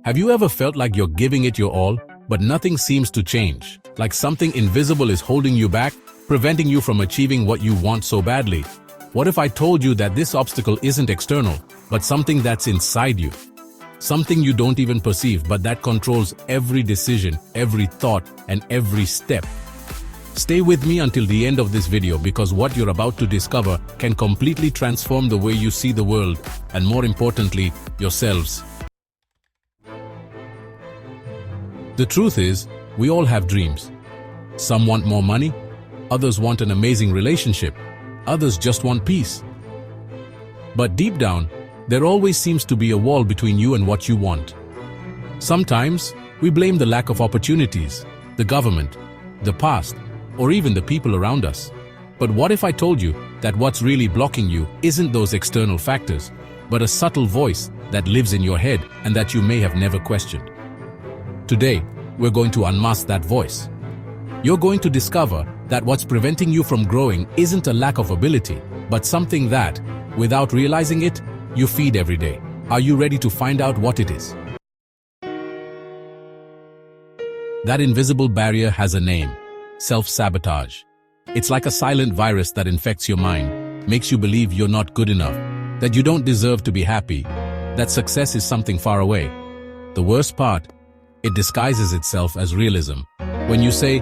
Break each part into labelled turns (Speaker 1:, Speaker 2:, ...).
Speaker 1: Have you ever felt like you're giving it your all, but nothing seems to change? Like something invisible is holding you back, preventing you from achieving what you want so badly? What if I told you that this obstacle isn't external, but something that's inside you? Something you don't even perceive, but that controls every decision, every thought, and every step. Stay with me until the end of this video, because what you're about to discover can completely transform the way you see the world, and more importantly, yourselves. The truth is, we all have dreams. Some want more money, others want an amazing relationship, others just want peace. But deep down, there always seems to be a wall between you and what you want. Sometimes, we blame the lack of opportunities, the government, the past, or even the people around us. But what if I told you that what's really blocking you isn't those external factors, but a subtle voice that lives in your head and that you may have never questioned? Today, we're going to unmask that voice. You're going to discover that what's preventing you from growing isn't a lack of ability, but something that, without realizing it, you feed every day. Are you ready to find out what it is? That invisible barrier has a name: self-sabotage. It's like a silent virus that infects your mind, makes you believe you're not good enough, that you don't deserve to be happy, that success is something far away. The worst part, it disguises itself as realism. When you say,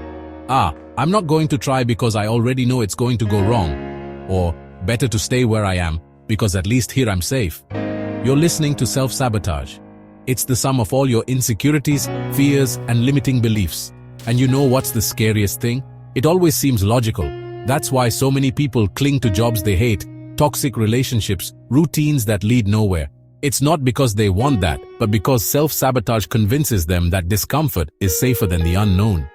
Speaker 1: I'm not going to try because I already know it's going to go wrong, or better to stay where I am because at least here I'm safe, you're listening to self-sabotage. It's the sum of all your insecurities, fears, and limiting beliefs. And you know what's the scariest thing? It always seems logical. That's why so many people cling to jobs they hate, toxic relationships, routines that lead nowhere. It's not because they want that, but because self-sabotage convinces them that discomfort is safer than the unknown.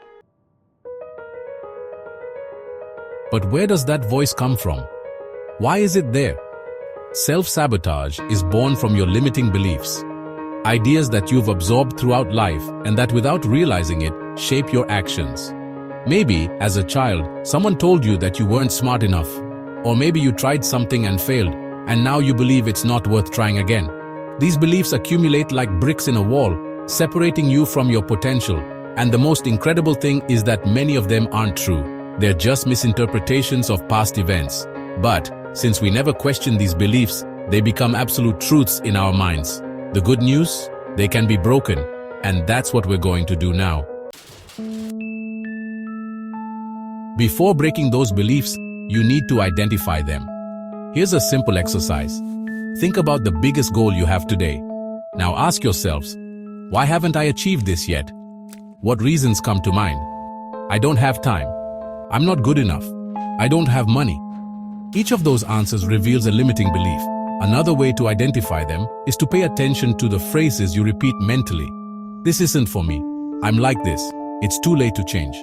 Speaker 1: But where does that voice come from? Why is it there? Self-sabotage is born from your limiting beliefs. Ideas that you've absorbed throughout life and that without realizing it, shape your actions. Maybe, as a child, someone told you that you weren't smart enough. Or maybe you tried something and failed, and now you believe it's not worth trying again. These beliefs accumulate like bricks in a wall, separating you from your potential. And the most incredible thing is that many of them aren't true. They're just misinterpretations of past events. But, since we never question these beliefs, they become absolute truths in our minds. The good news? They can be broken. And that's what we're going to do now. Before breaking those beliefs, you need to identify them. Here's a simple exercise. Think about the biggest goal you have today. Now ask yourselves, why haven't I achieved this yet? What reasons come to mind? I don't have time. I'm not good enough. I don't have money. Each of those answers reveals a limiting belief. Another way to identify them is to pay attention to the phrases you repeat mentally. This isn't for me. I'm like this. It's too late to change.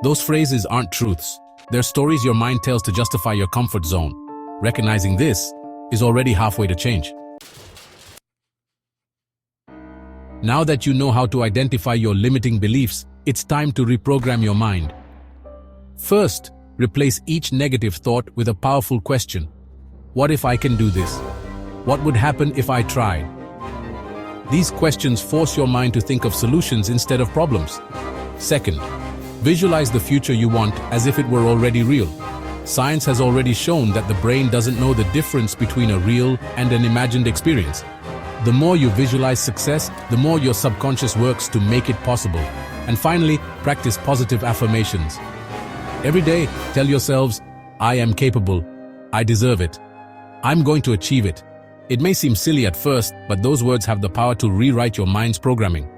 Speaker 1: Those phrases aren't truths. They're stories your mind tells to justify your comfort zone. Recognizing this is already halfway to change. Now that you know how to identify your limiting beliefs, it's time to reprogram your mind. First, replace each negative thought with a powerful question. What if I can do this? What would happen if I tried? These questions force your mind to think of solutions instead of problems. Second, visualize the future you want as if it were already real. Science has already shown that the brain doesn't know the difference between a real and an imagined experience. The more you visualize success, the more your subconscious works to make it possible. And finally, practice positive affirmations. Every day, tell yourselves, I am capable, I deserve it, I'm going to achieve it. It may seem silly at first, but those words have the power to rewrite your mind's programming.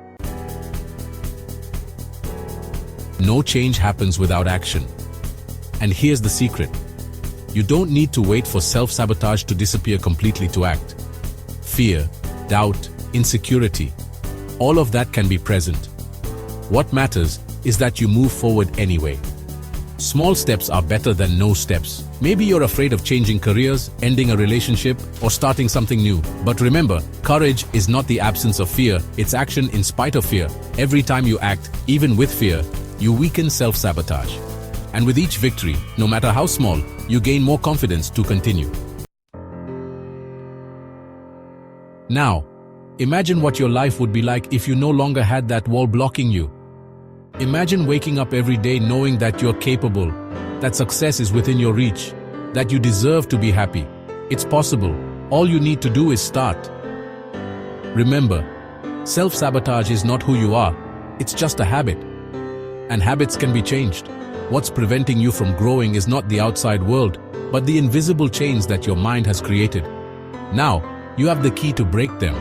Speaker 1: No change happens without action. And here's the secret. You don't need to wait for self-sabotage to disappear completely to act. Fear, doubt, insecurity, all of that can be present. What matters is that you move forward anyway. Small steps are better than no steps. Maybe you're afraid of changing careers, ending a relationship, or starting something new. But remember, courage is not the absence of fear, it's action in spite of fear. Every time you act, even with fear, you weaken self-sabotage. And with each victory, no matter how small, you gain more confidence to continue. Now, Imagine what your life would be like if you no longer had that wall blocking you. Imagine waking up every day knowing that you're capable, that success is within your reach, that you deserve to be happy. It's possible. All you need to do is start. Remember, self-sabotage is not who you are. It's just a habit. And habits can be changed. What's preventing you from growing is not the outside world, but the invisible chains that your mind has created. Now, you have the key to break them.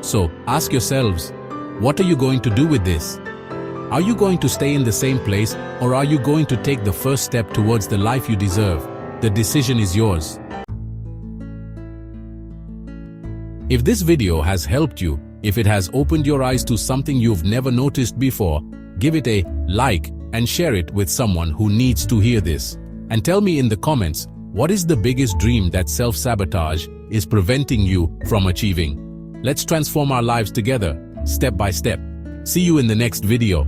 Speaker 1: So, ask yourselves, what are you going to do with this? Are you going to stay in the same place, or are you going to take the first step towards the life you deserve? The decision is yours. If this video has helped you, if it has opened your eyes to something you've never noticed before, give it a like and share it with someone who needs to hear this. And tell me in the comments, what is the biggest dream that self-sabotage is preventing you from achieving? Let's transform our lives together, step by step. See you in the next video.